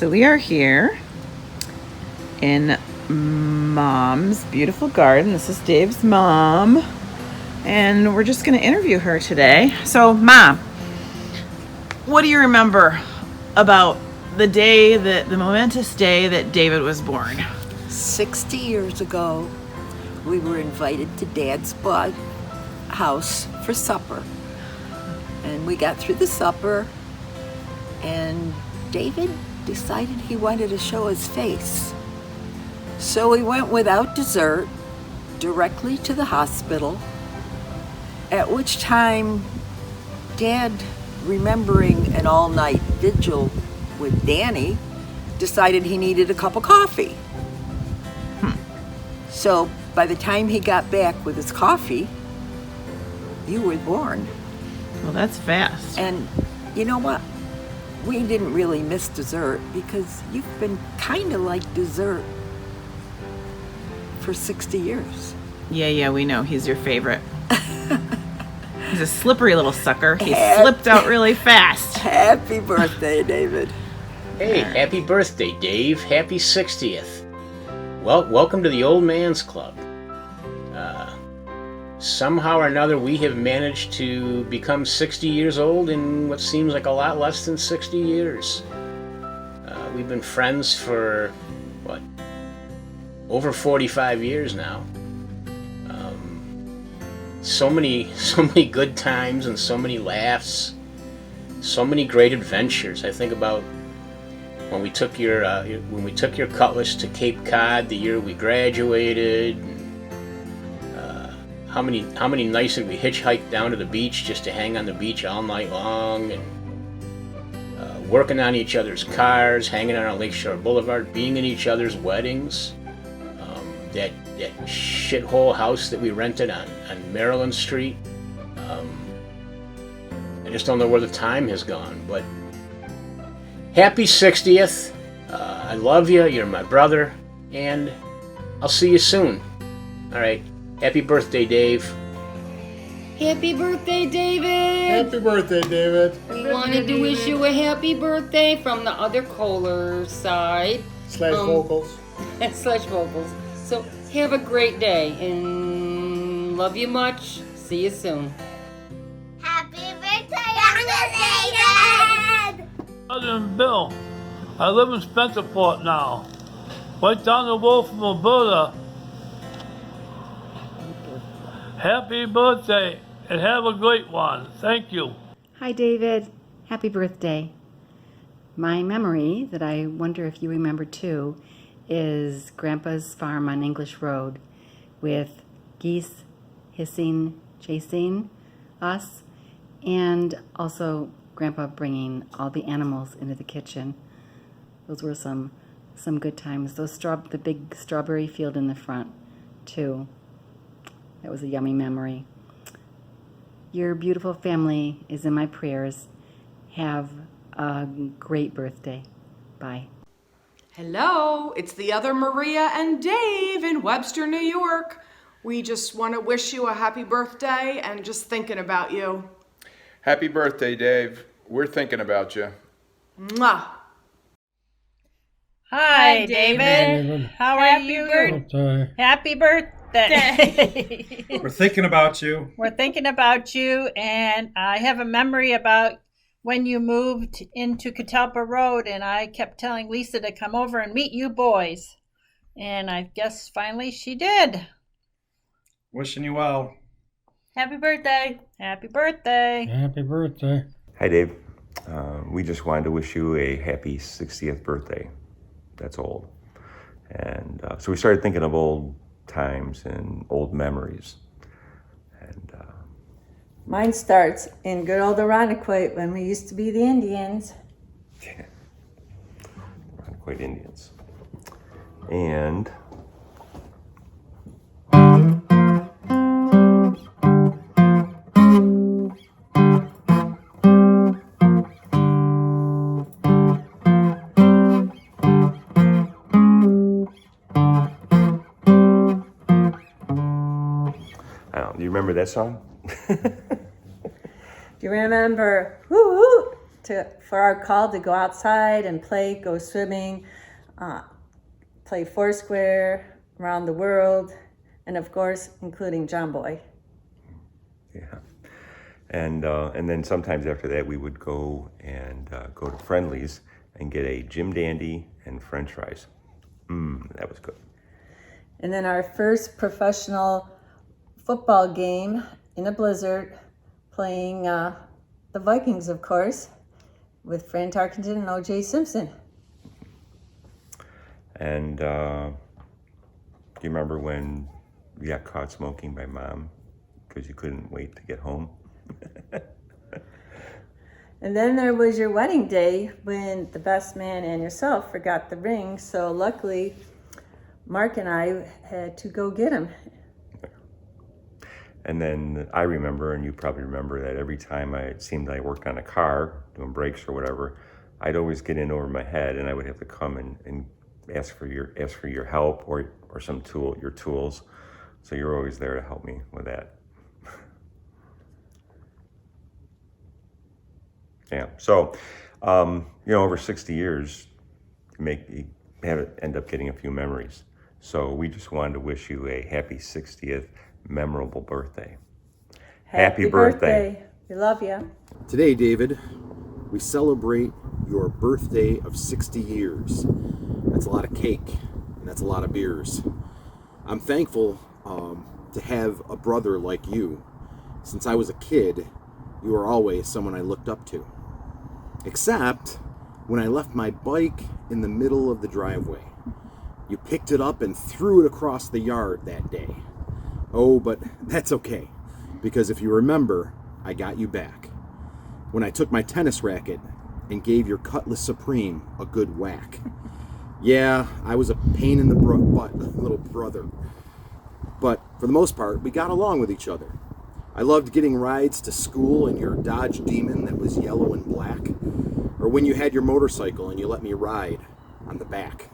So we are here in Mom's beautiful garden. This is Dave's mom, and we're just going to interview her today. So, Mom, what do you remember about the momentous day that David was born? 60 years ago, we were invited to Dad's house for supper. And we got through the supper, and David decided he wanted to show his face. So we went without dessert directly to the hospital, at which time Dad, remembering an all-night vigil with Danny, decided he needed a cup of coffee. So by the time he got back with his coffee, you were born. Well, that's fast. And you know what? We didn't really miss dessert because you've been kind of like dessert for 60 years. Yeah, we know. He's your favorite. He's a slippery little sucker. He slipped out really fast. Happy birthday, David. Hey, happy birthday, Dave. Happy 60th. Well, welcome to the Old Man's Club. Somehow or another, we have managed to become 60 years old in what seems like a lot less than 60 years. We've been friends for, over 45 years now. So many good times and so many laughs, so many great adventures. I think about when we took your Cutlass to Cape Cod the year we graduated. How many nights did we hitchhike down to the beach just to hang on the beach all night long, and working on each other's cars, hanging out on Lakeshore Boulevard, being in each other's weddings. That shithole house that we rented on Maryland Street. I just don't know where the time has gone, but happy 60th. I love you. You're my brother, and I'll see you soon. All right. Happy birthday, Dave. Happy birthday, David. Happy birthday, David. We wanted to wish you a happy birthday from the other Kohler side. Slash vocals. Slash vocals. So have a great day and love you much. See you soon. Happy birthday, David! Cousin Bill, I live in Spencerport now, right down the road from Alberta. Happy birthday and have a great one. Thank you. Hi, David. Happy birthday. My memory, that I wonder if you remember too, is Grandpa's farm on English Road with geese hissing, chasing us, and also Grandpa bringing all the animals into the kitchen. Those were some good times. The big strawberry field in the front too. That was a yummy memory. Your beautiful family is in my prayers. Have a great birthday. Bye. Hello, it's the other Maria and Dave in Webster, New York. We just want to wish you a happy birthday and just thinking about you. Happy birthday, Dave. We're thinking about you. Mwah. Hi, David. How are you? Birthday. Happy birthday. We're thinking about you. We're thinking about you, and I have a memory about when you moved into Catalpa Road, and I kept telling Lisa to come over and meet you boys. And I guess finally she did. Wishing you well. Happy birthday. Happy birthday. Happy birthday. Hi, Dave. We just wanted to wish you a happy 60th birthday. That's old. And so we started thinking of old times and old memories. And mine starts in good old Irondequoit when we used to be the Indians. Irondequoit Indians. And do you remember that song? Do you remember? Woo woo! for our call to go outside and play, go swimming, play Foursquare, around the world, and of course, including John Boy. Yeah. And then sometimes after that, we would go to Friendly's and get a Jim Dandy and French fries. That was good. And then our first professional football game in a blizzard, playing the Vikings, of course, with Fran Tarkenton and O.J. Simpson. And do you remember when you got caught smoking by Mom because you couldn't wait to get home? And then there was your wedding day when the best man and yourself forgot the ring. So luckily, Mark and I had to go get him. And then I remember, and you probably remember, that every time it seemed I worked on a car, doing brakes or whatever, I'd always get in over my head, and I would have to come and ask for your help or your tools. So you're always there to help me with that. Yeah. So, over 60 years, you end up getting a few memories. So we just wanted to wish you a happy 60th memorable birthday. Happy birthday. We love you. Today, David, we celebrate your birthday of 60 years. That's a lot of cake, and that's a lot of beers. I'm thankful to have a brother like you. Since I was a kid, you were always someone I looked up to. Except when I left my bike in the middle of the driveway. You picked it up and threw it across the yard that day. Oh, but that's okay, because if you remember, I got you back. When I took my tennis racket and gave your Cutlass Supreme a good whack. Yeah, I was a pain in the butt little brother. But for the most part, we got along with each other. I loved getting rides to school in your Dodge Demon that was yellow and black, or when you had your motorcycle and you let me ride on the back.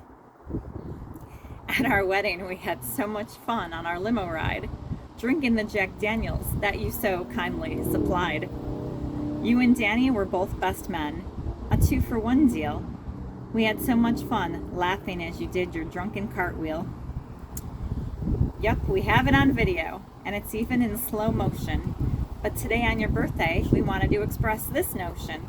At our wedding, we had so much fun on our limo ride, drinking the Jack Daniels that you so kindly supplied. You and Danny were both best men, a 2-for-1 deal. We had so much fun laughing as you did your drunken cartwheel. Yup, we have it on video, and it's even in slow motion. But today on your birthday, we wanted to express this notion.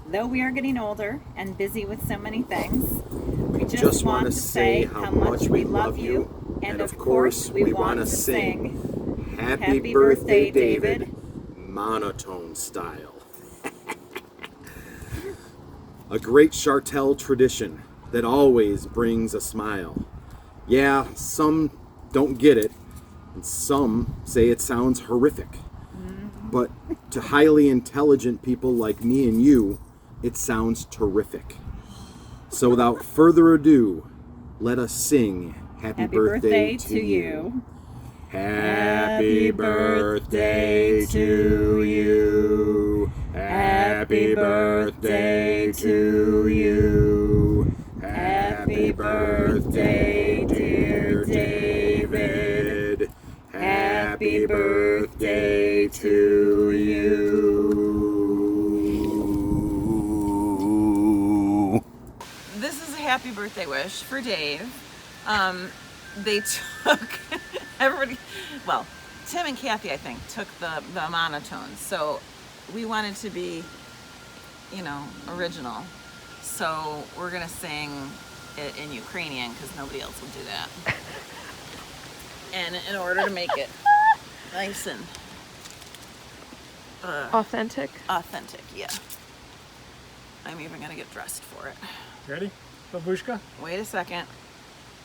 Though we are getting older and busy with so many things, we just want to say how much we love you, and of course we want to sing Happy Birthday, David, monotone style. A great Chartel tradition that always brings a smile. Yeah, some don't get it, and some say it sounds horrific. But to highly intelligent people like me and you, it sounds terrific. So without further ado, let us sing Happy Birthday to you. Happy birthday to you. Happy birthday to you. Happy birthday, dear David. Happy birthday to you. This is a happy birthday wish for Dave. They took everybody, well, Tim and Kathy, I think, took the monotones. So we wanted to be, original. So we're gonna sing it in Ukrainian because nobody else will do that. And in order to make it nice and authentic, yeah. I'm even gonna get dressed for it. Ready, babushka? Wait a second.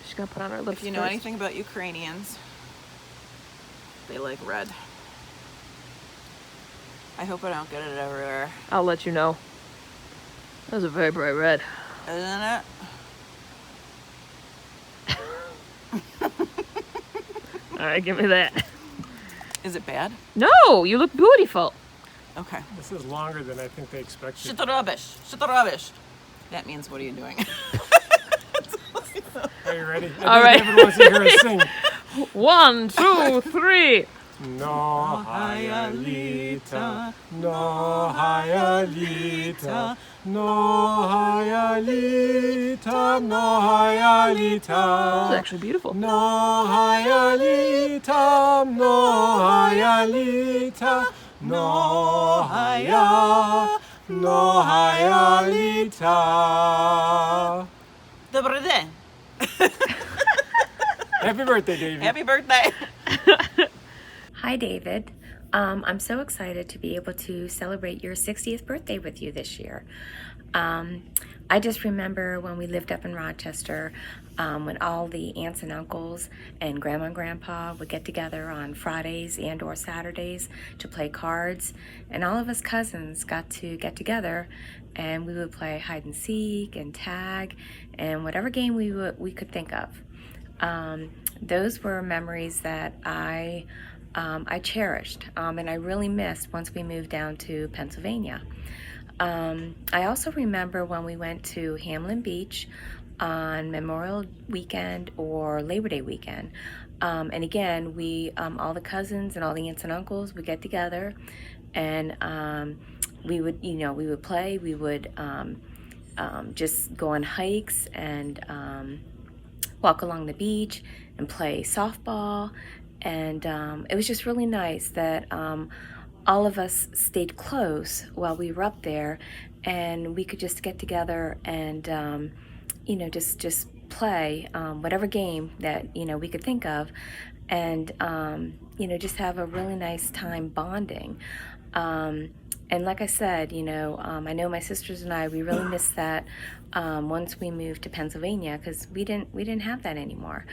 She's gonna put on her lips. If you know anything about Ukrainians, they like red. I hope I don't get it everywhere. I'll let you know. That was a very bright red. Isn't it? All right, give me that. Is it bad? No, you look beautiful. Okay. This is longer than I think they expected. Shit the rubbish. Shit the rubbish. That means, what are you doing? Are you ready? All right. David wants to hear us sing. 1, 2, 3. No Hialita, no Hialita, no Hialita, no Hialita. This is actually beautiful. No Hialita, no Hialita, no Hialita. Добрий день. Happy birthday, David. Happy birthday. Hi, David. I'm so excited to be able to celebrate your 60th birthday with you this year. I just remember when we lived up in Rochester, when all the aunts and uncles and grandma and grandpa would get together on Fridays and or Saturdays to play cards, and all of us cousins got to get together and we would play hide and seek and tag and whatever game we could think of. Those were memories that I cherished, and I really missed once we moved down to Pennsylvania. I also remember when we went to Hamlin Beach on Memorial Weekend or Labor Day weekend. And again, we, all the cousins and all the aunts and uncles would get together and we would, we would play, we would just go on hikes and walk along the beach and play softball. And it was just really nice that all of us stayed close while we were up there, and we could just get together and just play whatever game that we could think of, and just have a really nice time bonding. And like I said, I know my sisters and we really missed that once we moved to Pennsylvania, because we didn't have that anymore.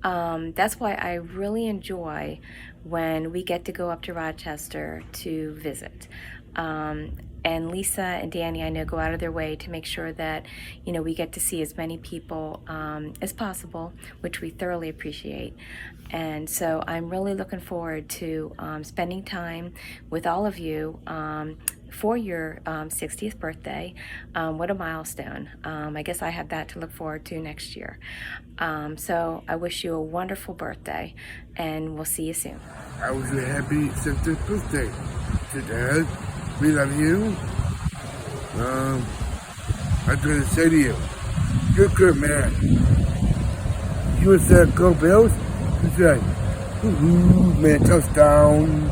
That's why I really enjoy when we get to go up to Rochester to visit. And Lisa and Danny, I know, go out of their way to make sure that, we get to see as many people as possible, which we thoroughly appreciate. And so I'm really looking forward to spending time with all of you for your 60th birthday. What a milestone. I guess I have that to look forward to next year. So I wish you a wonderful birthday, and we'll see you soon. I wish you a happy 60th birthday to Dad. We love you. I'm going to say to you, you're a good man. You said, go Bills. You said, man, touchdown.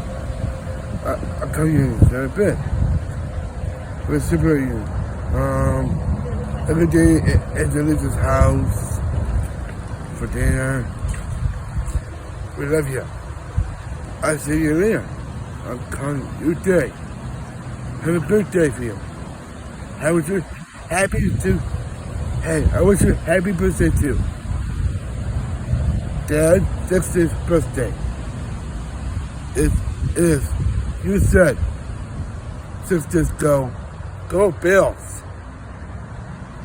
I'll tell you in a bit. We'll separate you. Every day at Delicious house for dinner. We love you. I'll see you later. I'm calling you day. Have a birthday for you. I wish you happy to. Hey, I wish you happy birthday too. Dad, 60th birthday. If you said 60th go Bills.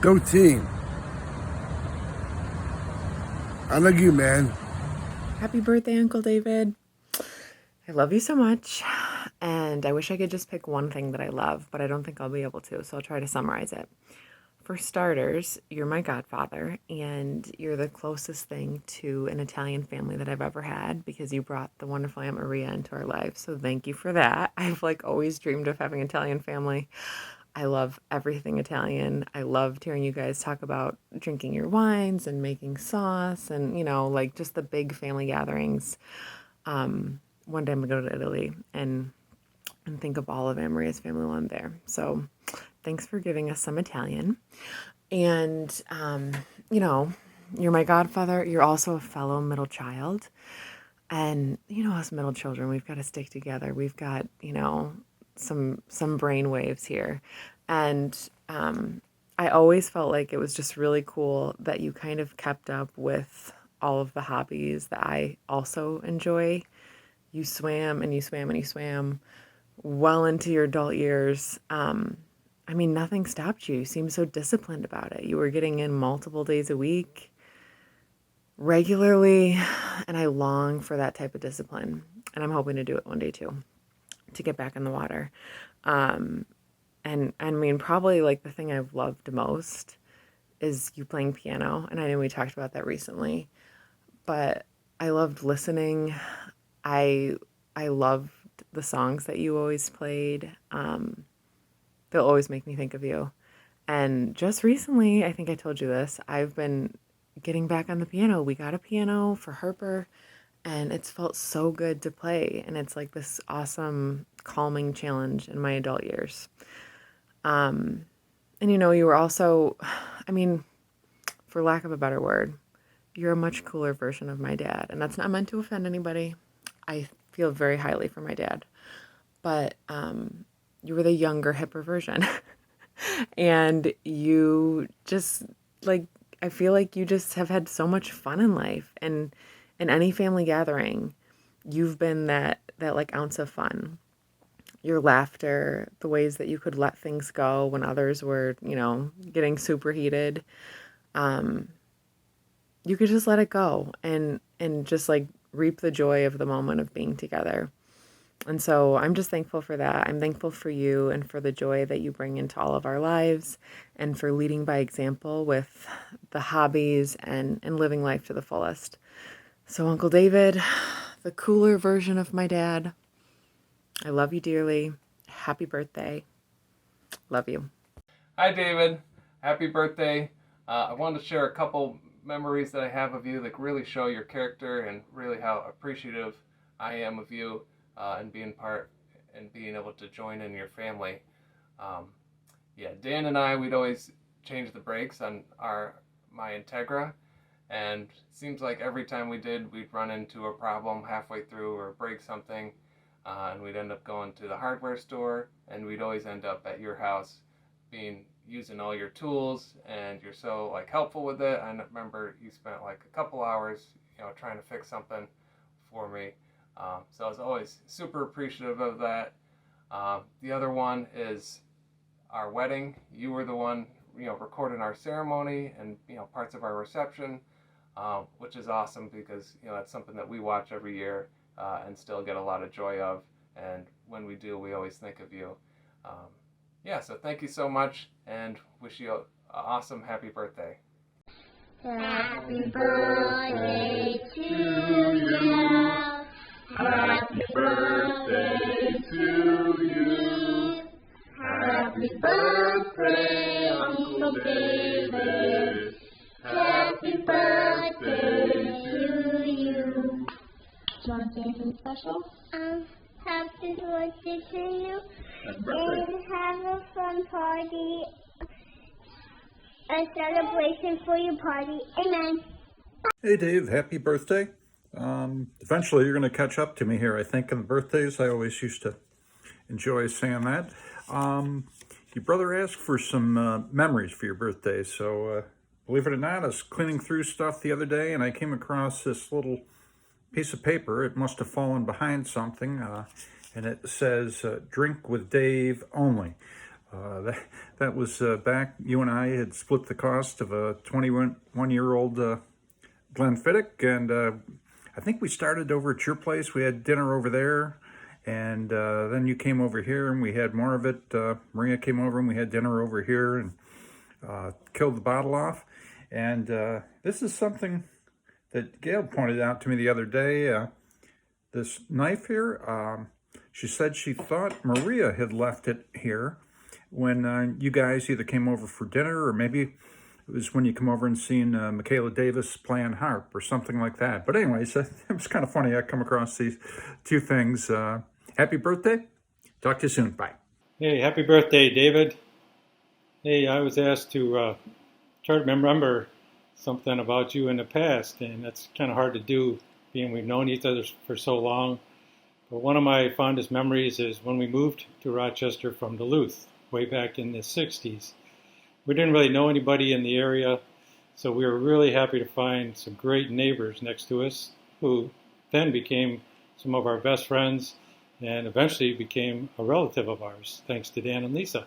Go team. I love you, man. Happy birthday, Uncle David. I love you so much, and I wish I could just pick one thing that I love, but I don't think I'll be able to, so I'll try to summarize it. For starters, you're my godfather, and you're the closest thing to an Italian family that I've ever had, because you brought the wonderful Aunt Maria into our life, so thank you for that. I've always dreamed of having an Italian family. I love everything Italian. I loved hearing you guys talk about drinking your wines and making sauce and, just the big family gatherings. One day I'm going to go to Italy and think of all of Aunt Maria's family while I'm there. So thanks for giving us some Italian. And, you're my godfather. You're also a fellow middle child. And, us middle children, we've got to stick together. We've got, some brain waves here. And I always felt like it was just really cool that you kind of kept up with all of the hobbies that I also enjoy. You swam and you swam and you swam well into your adult years. Nothing stopped you. You seemed so disciplined about it. You were getting in multiple days a week regularly, and I long for that type of discipline. And I'm hoping to do it one day too, to get back in the water. Probably the thing I've loved most is you playing piano. And I know we talked about that recently, but I loved listening. I I loved the songs that you always played. They'll always make me think of you. And just recently, I think I told you this, I've been getting back on the piano. We got a piano for Harper, and it's felt so good to play. And it's like this awesome, calming challenge in my adult years. And you know, you were also, I mean, for lack of a better word, you're a much cooler version of my dad. And that's not meant to offend anybody. I feel very highly for my dad. But you were the younger, hipper version. And you just, like, I feel like you just have had so much fun in life. And in any family gathering, you've been that like ounce of fun. Your laughter, the ways that you could let things go when others were, you know, getting superheated. You could just let it go and just like reap the joy of the moment of being together. And so I'm just thankful for that. I'm thankful for you and for the joy that you bring into all of our lives and for leading by example with the hobbies and living life to the fullest. So Uncle David, the cooler version of my dad, I love you dearly. Happy birthday. Love you. Hi, David. Happy birthday. I wanted to share a couple memories that I have of you that really show your character and really how appreciative I am of you and being part and being able to join in your family. Yeah, Dan and I, we'd always change the brakes on my Integra, and it seems like every time we did, we'd run into a problem halfway through or break something. And we'd end up going to the hardware store, and we'd always end up at your house using all your tools, and you're so like helpful with it. I remember you spent like a couple hours, you know, trying to fix something for me. So I was always super appreciative of that. The other one is our wedding. You were the one, you know, recording our ceremony and, you know, parts of our reception, which is awesome because, you know, that's something that we watch every year. And still get a lot of joy of, and when we do, we always think of you. Yeah, so thank you so much, and wish you an awesome happy birthday. Happy birthday to you. Happy birthday to you. Happy birthday, Uncle David. Happy birthday to you. Do you want to say anything special? Happy birthday to you. And have a fun party. A celebration for your party. Amen. Hey Dave, happy birthday. Eventually you're going to catch up to me here, I think, on the birthdays. I always used to enjoy saying that. Your brother asked for some memories for your birthday. So believe it or not, I was cleaning through stuff the other day and I came across this little piece of paper. It must have fallen behind something, and it says drink with Dave only. That was back you and I had split the cost of a 21-year-old Glenfiddich, and I think we started over at your place. We had dinner over there, and then you came over here and we had more of it. Maria came over and we had dinner over here and killed the bottle off. And this is something that Gail pointed out to me the other day. This knife here, she said she thought Maria had left it here when you guys either came over for dinner or maybe it was when you come over and seen Michaela Davis playing harp or something like that. But anyways, it was kind of funny. I come across these two things. Happy birthday. Talk to you soon. Bye. Hey, happy birthday, David. Hey, I was asked to try to remember something about you in the past, and that's kind of hard to do, being we've known each other for so long. But one of my fondest memories is when we moved to Rochester from Duluth, way back in the 60s. We didn't really know anybody in the area, so we were really happy to find some great neighbors next to us, who then became some of our best friends, and eventually became a relative of ours, thanks to Dan and Lisa.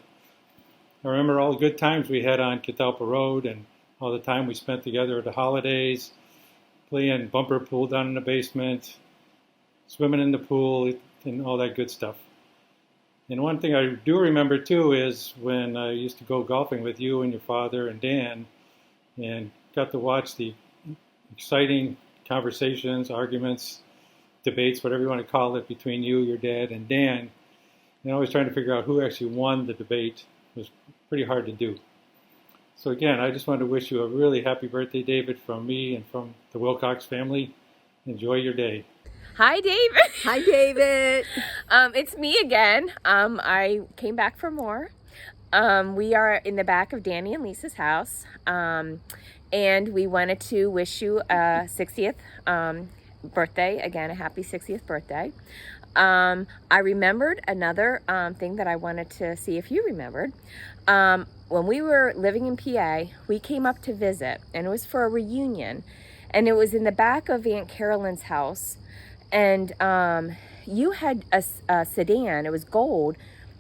I remember all the good times we had on Catalpa Road, and all the time we spent together at the holidays, playing bumper pool down in the basement, swimming in the pool, and all that good stuff. And one thing I do remember too is when I used to go golfing with you and your father and Dan, and got to watch the exciting conversations, arguments, debates, whatever you want to call it, between you, your dad, and Dan. And always trying to figure out who actually won the debate was pretty hard to do. So again, I just wanted to wish you a really happy birthday, David, from me and from the Wilcox family. Enjoy your day. Hi, David. Hi, David. It's me again. I came back for more. We are in the back of Danny and Lisa's house, and we wanted to wish you a 60th birthday. Again, a happy 60th birthday. I remembered another thing that I wanted to see if you remembered. When we were living in PA, we came up to visit, and it was for a reunion, and it was in the back of Aunt Carolyn's house, and you had a sedan. It was gold,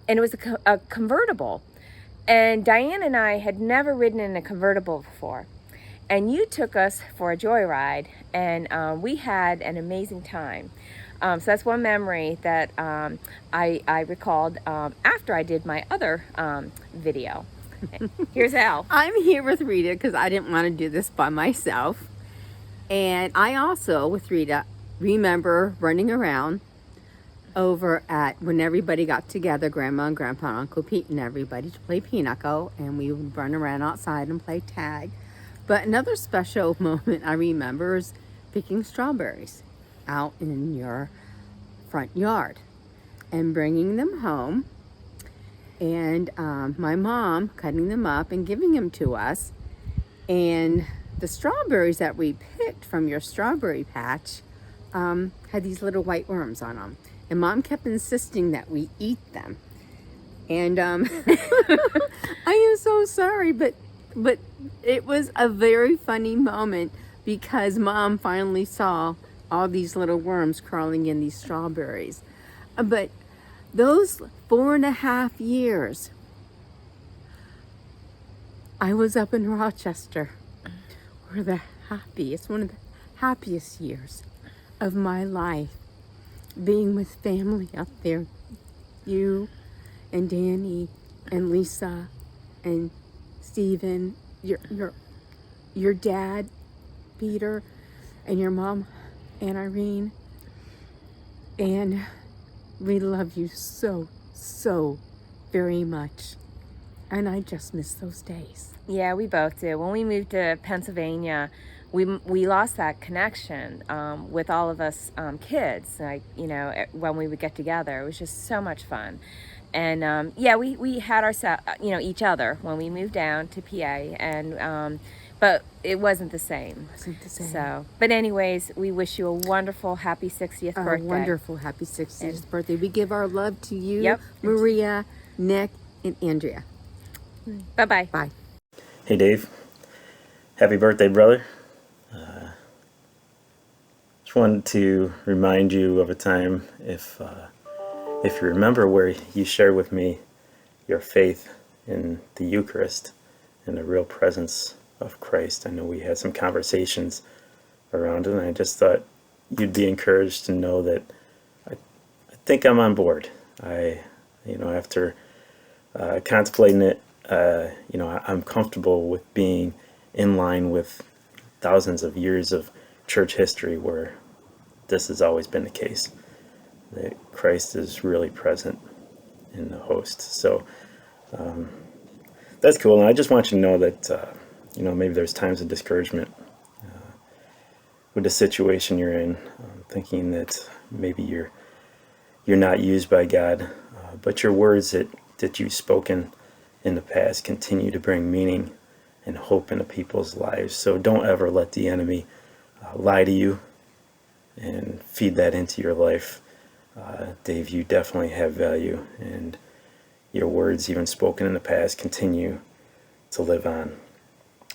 and it was a convertible, and Diane and I had never ridden in a convertible before, and you took us for a joyride, and we had an amazing time. So that's one memory that I recalled after I did my other video. Here's Al. I'm here with Rita because I didn't want to do this by myself. And I also, with Rita, remember running around over at when everybody got together, Grandma and Grandpa and Uncle Pete and everybody, to play Pinochle. And we would run around outside and play tag. But another special moment I remember is picking strawberries out in your front yard and bringing them home, and my mom cutting them up and giving them to us. And the strawberries that we picked from your strawberry patch had these little white worms on them, and Mom kept insisting that we eat them. And I am so sorry, but it was a very funny moment because Mom finally saw all these little worms crawling in these strawberries. But those 4.5 years, I was up in Rochester, were the happiest, one of the happiest years of my life, being with family up there. You and Danny and Lisa and Stephen, your dad, Peter, and your mom, Aunt Irene, and we love you so, so very much. And I just miss those days. Yeah, we both do. When we moved to Pennsylvania, we lost that connection with all of us kids. Like, you know, when we would get together, it was just so much fun. And yeah, we had each other when we moved down to PA, and but it wasn't the same. So, but anyways, we wish you a wonderful, happy 60th birthday. A wonderful, happy 60th birthday. We give our love to you, Yep. Maria, Nick, and Andrea. Bye-bye. Bye. Hey Dave, happy birthday, brother. Just wanted to remind you of a time, if you remember, where you shared with me your faith in the Eucharist and the real presence of Christ. I know we had some conversations around it, and I just thought you'd be encouraged to know that I think I'm on board. After contemplating it, I'm comfortable with being in line with thousands of years of church history where this has always been the case, that Christ is really present in the host. So that's cool, and I just want you to know that maybe there's times of discouragement with the situation you're in, thinking that maybe you're not used by God, but your words that you've spoken in the past continue to bring meaning and hope into people's lives. So don't ever let the enemy lie to you and feed that into your life. Dave, you definitely have value, and your words, even spoken in the past, continue to live on.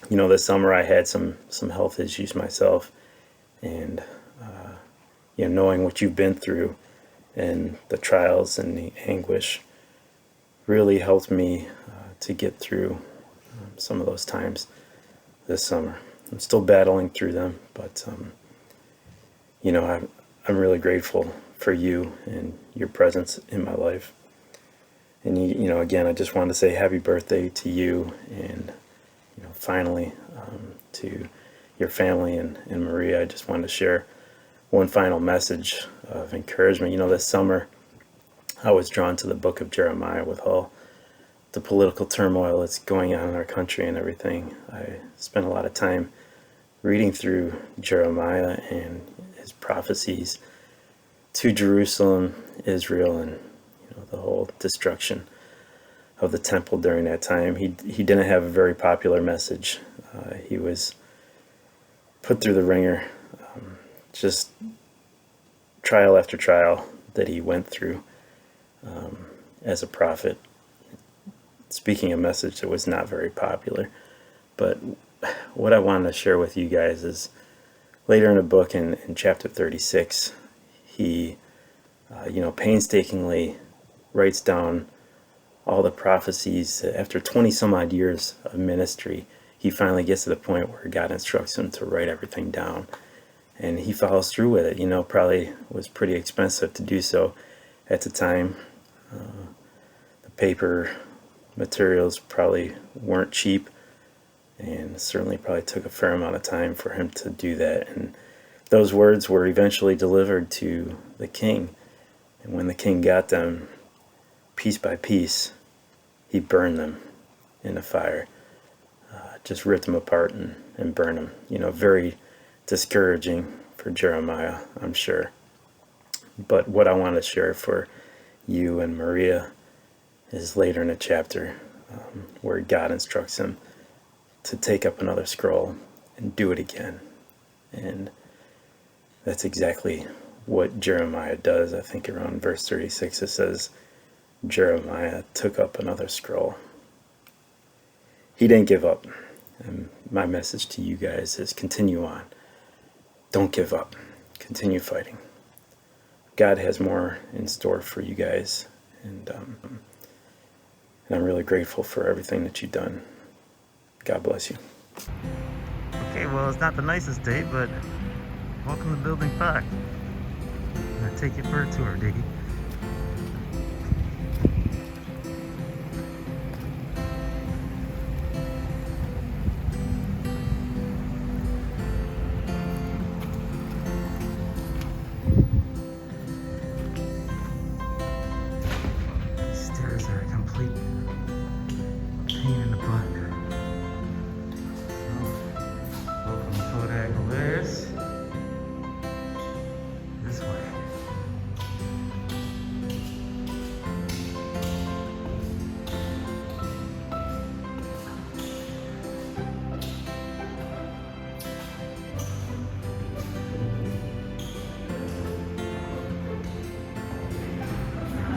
This summer I had some health issues myself, and knowing what you've been through and the trials and the anguish really helped me to get through some of those times this summer. I'm still battling through them, but I'm really grateful for you and your presence in my life. And again, I just wanted to say happy birthday to you, and finally to your family and Maria. I just wanted to share one final message of encouragement. You know, this summer I was drawn to the book of Jeremiah with all the political turmoil that's going on in our country and everything. I spent a lot of time reading through Jeremiah and his prophecies to Jerusalem, Israel, and the whole destruction of the temple during that time. He didn't have a very popular message. He was put through the ringer, just trial after trial that he went through as a prophet, speaking a message that was not very popular. But what I wanted to share with you guys is later in the book, in chapter 36, he painstakingly writes down all the prophecies. After 20 some odd years of ministry, he finally gets to the point where God instructs him to write everything down, and he follows through with it. Probably was pretty expensive to do so at the time. The paper materials probably weren't cheap, and certainly probably took a fair amount of time for him to do that. And those words were eventually delivered to the king, and when the king got them, piece by piece, he burned them in the fire, just ripped them apart and burned them. Very discouraging for Jeremiah, I'm sure. But what I want to share for you and Maria is later in the chapter where God instructs him to take up another scroll and do it again. And that's exactly what Jeremiah does. I think around verse 36 it says, Jeremiah took up another scroll. He didn't give up. And my message to you guys is continue on. Don't give up. Continue fighting. God has more in store for you guys. And I'm really grateful for everything that you've done. God bless you. Okay, well, it's not the nicest day, but welcome to Building 5. I'm going to take you for a tour, Diggy. Stairs are a complete pain in the butt. Welcome to Kodak Alaris. This way.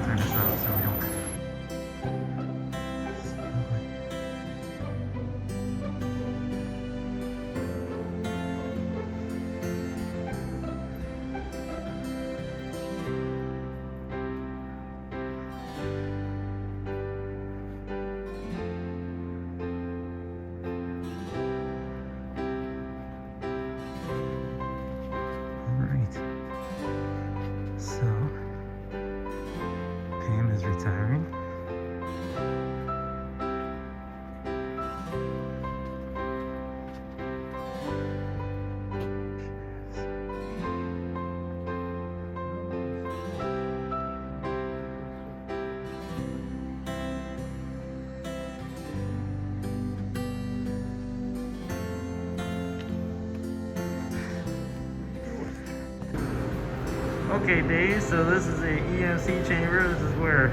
Turn this off so we don't. Alright. So, Pam is retiring. Okay, Dave, so this is a EMC chamber. This is where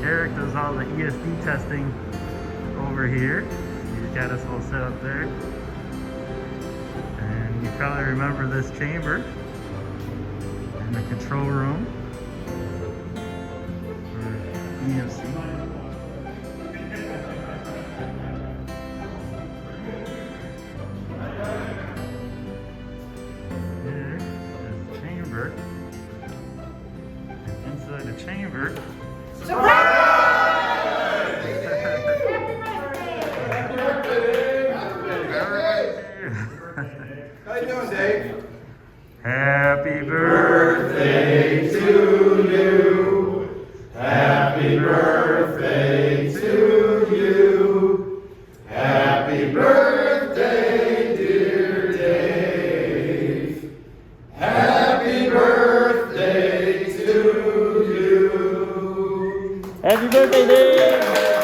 Eric does all the ESD testing over here. He's got us all set up there. And you probably remember this chamber in the control room for EMC. Here is the chamber. Inside the chamber. How you doing, Dave? Happy birthday to you. Happy birthday to you. Happy birthday, dear Dave. Happy Happy birthday, Dave!